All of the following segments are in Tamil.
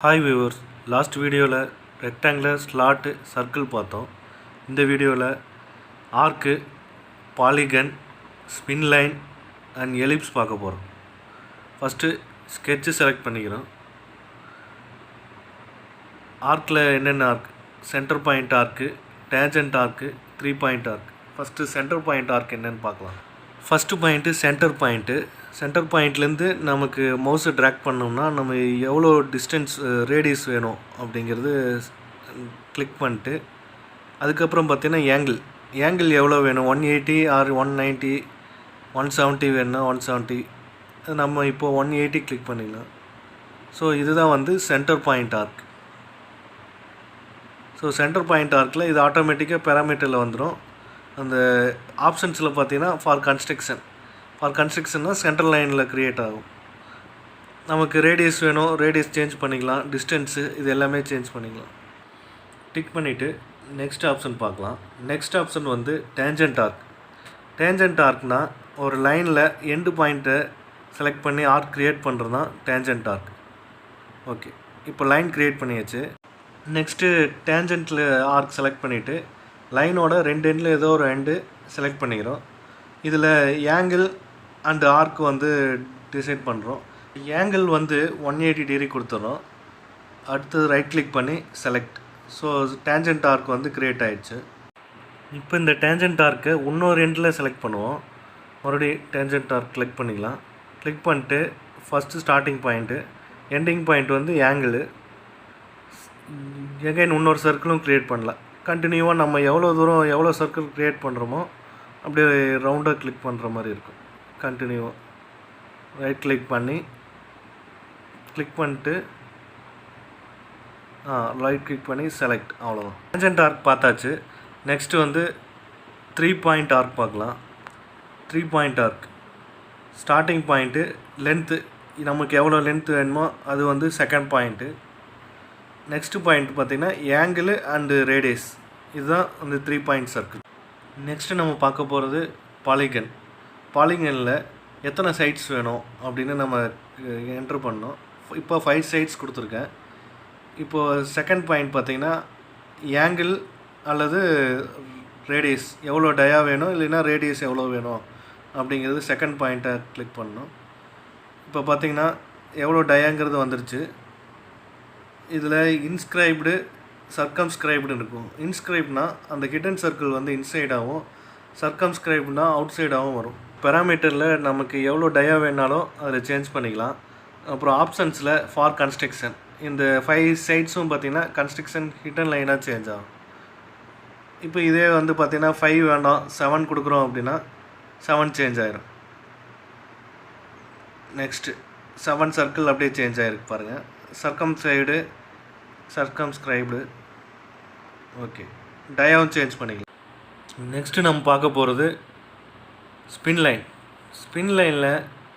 Hi viewers, last video rectangular slot circle பார்த்தோம். இந்த வீடியோவில் arc, polygon, spin line and ellipse பார்க்க போகிறோம். ஃபஸ்ட்டு sketch select பண்ணிக்கிறோம். ஆர்க்கில் என்னென்ன arc? Centre point arc, tangent arc, 3 point arc. First centre point arc என்னென்னு பார்க்கலாம். ஃபஸ்ட்டு பாயிண்ட்டு சென்டர் பாயிண்ட்லேருந்து நமக்கு மவுஸை ட்ராக் பண்ணோம்னா நம்ம எவ்வளோ டிஸ்டன்ஸ் ரேடியஸ் வேணும் அப்படிங்கிறது கிளிக் பண்ணிட்டு அதுக்கப்புறம் பார்த்திங்கன்னா ஏங்கிள் எவ்வளோ வேணும், 180 ஆர் 190 170 வேணும்னா 170. நம்ம இப்போது 180 கிளிக் பண்ணிடலாம். ஸோ இதுதான் centre point arc. So centre point ஆர்க்கில் இது ஆட்டோமேட்டிக்காக பேராமீட்டரில் வந்துடும். அந்த ஆப்ஷன்ஸில் பார்த்தீங்கன்னா ஃபார் கன்ஸ்ட்ரக்ஷன்னா சென்டர் லைனில் க்ரியேட் ஆகும். நமக்கு ரேடியஸ் வேணும், ரேடியஸ் சேஞ்ச் பண்ணிக்கலாம், டிஸ்டன்ஸு இது எல்லாமே சேஞ்ச் பண்ணிக்கலாம். டிக் பண்ணிவிட்டு நெக்ஸ்ட் ஆப்ஷன் பார்க்கலாம். நெக்ஸ்ட் ஆப்ஷன் டேஞ்சன்ட் ஆர்க்னால் ஒரு லைனில் எண்டு பாயிண்ட்டை செலக்ட் பண்ணி ஆர்க் க்ரியேட் பண்ணுறது தான் டேஞ்சன்ட் ஆர்க். ஓகே, இப்போ லைன் க்ரியேட் பண்ணியாச்சு. நெக்ஸ்ட்டு டேஞ்சன்ட்டில் ஆர்க் செலக்ட் பண்ணிவிட்டு லைனோட 2 எண்டில் ஏதோ ஒரு எண்டு செலக்ட் பண்ணிக்கிறோம். இதில் ஏங்கிள் அண்ட் ஆர்க் டிசைட் பண்ணுறோம். ஏங்கிள் 180 டிகிரி கொடுத்துட்றோம். அடுத்தது ரைட் கிளிக் பண்ணி select. So tangent arc create ஆகிடுச்சு. இப்போ இந்த டேஞ்சன்ட் ஆர்க்கை இன்னொரு எண்டில் செலக்ட் பண்ணுவோம். மறுபடியும் டேஞ்சன்ட் ஆர்க் கிளிக் பண்ணிக்கலாம். கிளிக் பண்ணிட்டு first starting point, ending point angle. Again இன்னொரு சர்க்கிளும் க்ரியேட் பண்ணலாம். கண்டினியூவாக நம்ம எவ்வளோ சர்க்கிள் க்ரியேட் பண்ணுறோமோ அப்படியே ரவுண்டாக கிளிக் பண்ணுற மாதிரி இருக்கும். கண்டினியூவாக ரைட் கிளிக் பண்ணிட்டு ரைட் கிளிக் பண்ணி செலக்ட். அவ்வளோதான், டேஞ்சன்ட் ஆர்க் பார்த்தாச்சு. நெக்ஸ்ட்டு 3 பாயிண்ட் ஆர்க் பார்க்கலாம். 3 point arc starting point, length நமக்கு எவ்வளோ லென்த்து வேணுமோ அது செகண்ட் பாயிண்ட்டு. நெக்ஸ்ட்டு பாயிண்ட் பார்த்திங்கன்னா ஏங்கிள் அண்டு ரேடியஸ். இதுதான் 3 பாயிண்ட் சர்க்கிள். நெக்ஸ்ட்டு நம்ம பார்க்க போகிறது பாலிகனில் எத்தனை சைட்ஸ் வேணும் அப்படின்னு நம்ம என்ட்ரு பண்ணோம். இப்போ 5 சைட்ஸ் கொடுத்துருக்கேன். இப்போது செகண்ட் பாயிண்ட் பார்த்திங்கன்னா ஏங்கிள் அல்லது ரேடியஸ் எவ்வளோ டயா வேணும், இல்லைன்னா ரேடியஸ் எவ்வளோ வேணும் அப்படிங்கிறது செகண்ட் பாயிண்ட்டை கிளிக் பண்ணணும். இப்போ பார்த்திங்கன்னா எவ்வளோ டயாங்கிறது வந்துருச்சு. இதில் இன்ஸ்கிரைப்டு, சர்க்கம்ஸ்கிரைப்டு இருக்கும். இன்ஸ்கிரைப்னா அந்த ஹிடன் சர்க்கிள் இன்சைடாகவும், சர்க்கம்ஸ்கிரைப்னா அவுட் சைடாகவும் வரும். பேராமீட்டரில் நமக்கு எவ்வளோ டயா வேணாலும் அதில் சேஞ்ச் பண்ணிக்கலாம். அப்புறம் ஆப்ஷன்ஸில் ஃபார் கன்ஸ்ட்ரக்ஷன் இந்த 5 சைட்ஸும் பார்த்திங்கன்னா கன்ஸ்ட்ரக்ஷன் ஹிடன் லைனாக சேஞ்ச் ஆகும். இப்போ இதே பார்த்திங்கன்னா 5 வேண்டாம் 7 கொடுக்குறோம் அப்படின்னா 7 சேஞ்ச் ஆகிரும். நெக்ஸ்ட்டு 7 சர்க்கிள் அப்படியே சேஞ்ச் ஆகிருக்கு பாருங்கள். சர்க்கம்ஸ்கிரைப்டு. ஓகே, டயாவும் சேஞ்ச் பண்ணிக்கலாம். நெக்ஸ்ட்டு நம்ம பார்க்க போகிறது ஸ்பின் லைனில்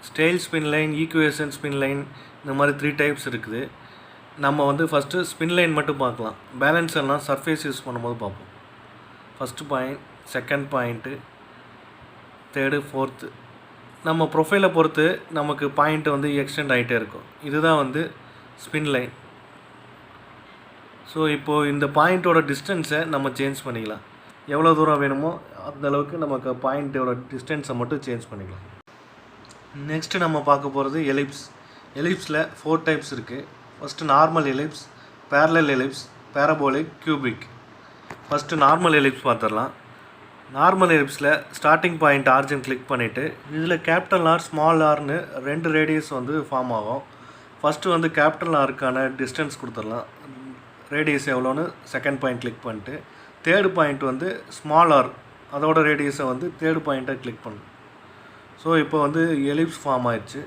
style spin line, equation spin line, இந்த மாதிரி 3 டைப்ஸ் இருக்குது. நம்ம ஃபஸ்ட்டு ஸ்பின் லைன் மட்டும் பார்க்கலாம். பேலன்ஸ் எல்லாம் சர்ஃபேஸ் யூஸ் பண்ணும்போது பார்ப்போம். First point, second point, third, fourth. நம்ம ப்ரொஃபைலை பொறுத்து நமக்கு பாயிண்ட்டு எக்ஸ்டெண்ட் ஆகிட்டே இருக்கும். இதுதான் ஸ்பின் லைன். ஸோ இப்போது இந்த பாயிண்ட்டோட டிஸ்டன்ஸை நம்ம சேஞ்ச் பண்ணிக்கலாம். எவ்வளோ தூரம் வேணுமோ அந்தளவுக்கு நமக்கு பாயிண்ட்டோட டிஸ்டன்ஸை மட்டும் சேஞ்ச் பண்ணிக்கலாம். நெக்ஸ்ட்டு நம்ம பார்க்க போகிறது எலிப்ஸில் 4 டைப்ஸ் இருக்குது. First normal ellipse, parallel ellipse, parabolic, cubic. First normal ellipse பார்த்துடலாம். நார்மல் எலிப்ஸில் ஸ்டார்டிங் பாயிண்ட் ஆர்ஜின் கிளிக் பண்ணிவிட்டு இதில் கேபிட்டல் ஆர் ஸ்மால் ஆர்னு 2 ரேடியஸ் ஃபார்ம் ஆகும். ஃபஸ்ட்டு கேபிட்டல் ஆருக்கான டிஸ்டன்ஸ் கொடுத்துடலாம். ரேடியஸ் எவ்வளோன்னு செகண்ட் பாயிண்ட் கிளிக் பண்ணிட்டு தேர்டு பாயிண்ட் ஸ்மால் ஆர் அதோட ரேடியஸை தேர்டு பாயிண்ட்டை கிளிக் பண்ணணும். ஸோ இப்போ எலிப்ஸ் ஃபார்ம் ஆயிடுச்சு.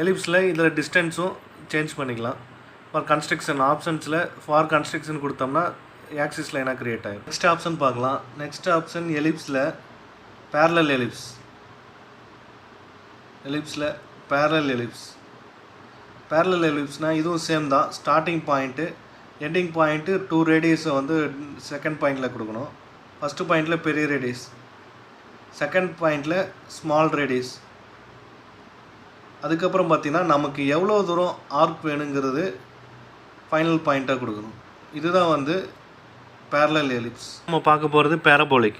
எலிப்ஸில் இதில் டிஸ்டன்ஸும் சேஞ்ச் பண்ணிக்கலாம். ஃபார் கன்ஸ்ட்ரக்ஷன் ஆப்ஷன்ஸில் ஃபார் கன்ஸ்ட்ரக்ஷன் கொடுத்தோம்னா ஆக்சிஸ் லைனாக க்ரியேட் ஆகிடும். நெக்ஸ்ட் ஆப்ஷன் பார்க்கலாம். நெக்ஸ்ட் ஆப்ஷன் எலிப்ஸில் பேரலல் எலிப்ஸ்னால் இதுவும் சேம் தான். ஸ்டார்டிங் பாயிண்ட்டு, எண்டிங் பாயிண்ட்டு 2 ரேடியஸை செகண்ட் பாயிண்டில் கொடுக்கணும். ஃபஸ்ட்டு பாயிண்டில் பெரிய ரேடியஸ், செகண்ட் பாயிண்டில் ஸ்மால் ரேடியஸ். அதுக்கப்புறம் பார்த்திங்கன்னா நமக்கு எவ்வளோ தூரம் ஆர்க் வேணுங்கிறது ஃபைனல் பாயிண்ட்டாக கொடுக்கணும். இதுதான் வந்து parallel ellipse. நம்ம பார்க்க போகிறது parabolic.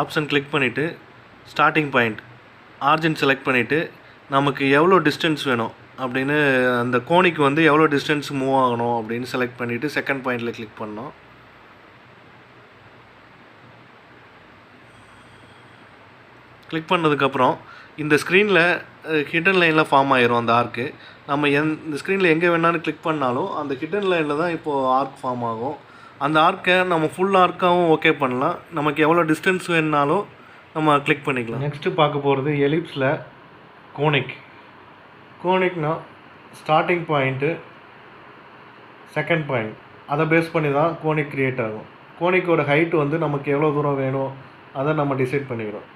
ஆப்ஷன் கிளிக் பண்ணிவிட்டு ஸ்டார்டிங் பாயிண்ட் ஆர்ஜின் செலக்ட் பண்ணிவிட்டு நமக்கு எவ்வளோ டிஸ்டன்ஸ் வேணும் அப்படின்னு அந்த கோனிக்கு வந்து எவ்வளோ டிஸ்டன்ஸ் மூவ் ஆகணும் அப்படின்னு செலக்ட் பண்ணிவிட்டு செகண்ட் பாயிண்டில் கிளிக் பண்ணோம். கிளிக் பண்ணதுக்கப்புறம் இந்த ஸ்க்ரீனில் ஹிடன் லைனில் ஃபார்ம் ஆயிரும் அந்த ஆர்க்கு. நம்ம இந்த ஸ்க்ரீனில் எங்கே வேணாலும் கிளிக் பண்ணாலும் அந்த ஹிடன் லைனில் தான் இப்போது ஆர்க் ஃபார்ம் ஆகும். அந்த ஆர்க்கை நம்ம ஃபுல் ஆர்க்காகவும் ஓகே பண்ணலாம். நமக்கு எவ்வளோ டிஸ்டன்ஸ் வேணுனாலும் நம்ம கிளிக் பண்ணிக்கலாம். நெக்ஸ்ட்டு பார்க்க போகிறது எலிப்ஸில் கோனிக்னா ஸ்டார்டிங் பாயிண்ட்டு செகண்ட் பாயிண்ட் அதை பேஸ் பண்ணி தான் கோனிக் க்ரியேட் ஆகும். கோனிக்கோட ஹைட்டு வந்து நமக்கு எவ்வளோ தூரம் வேணும் அதை நம்ம டிசைட் பண்ணிக்கிறோம்.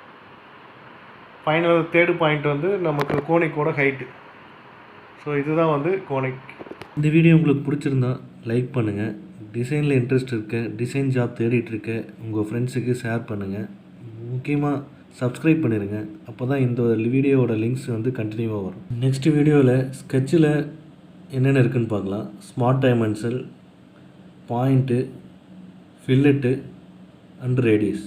ஃபைனல் தேர்டு பாயிண்ட் வந்து நமக்கு கோனிக்கோட ஹைட்டு. ஸோ இதுதான் வந்து கோனிக். இந்த வீடியோ உங்களுக்கு பிடிச்சிருந்தா லைக் பண்ணுங்கள். டிசைனில் இன்ட்ரெஸ்ட் இருக்க, டிசைன் ஜாப் தேடிட்டுருக்க உங்கள் ஃப்ரெண்ட்ஸுக்கு ஷேர் பண்ணுங்கள். முக்கியமாக சப்ஸ்கிரைப் பண்ணிடுங்க. அப்போ தான் இந்த வீடியோவோட லிங்க்ஸ் வந்து கண்டினியூவாக வரும். நெக்ஸ்ட் வீடியோவில் ஸ்கெட்சில் என்னென்ன இருக்குதுன்னு பார்க்கலாம். Smart dimension, point, fillet and radius.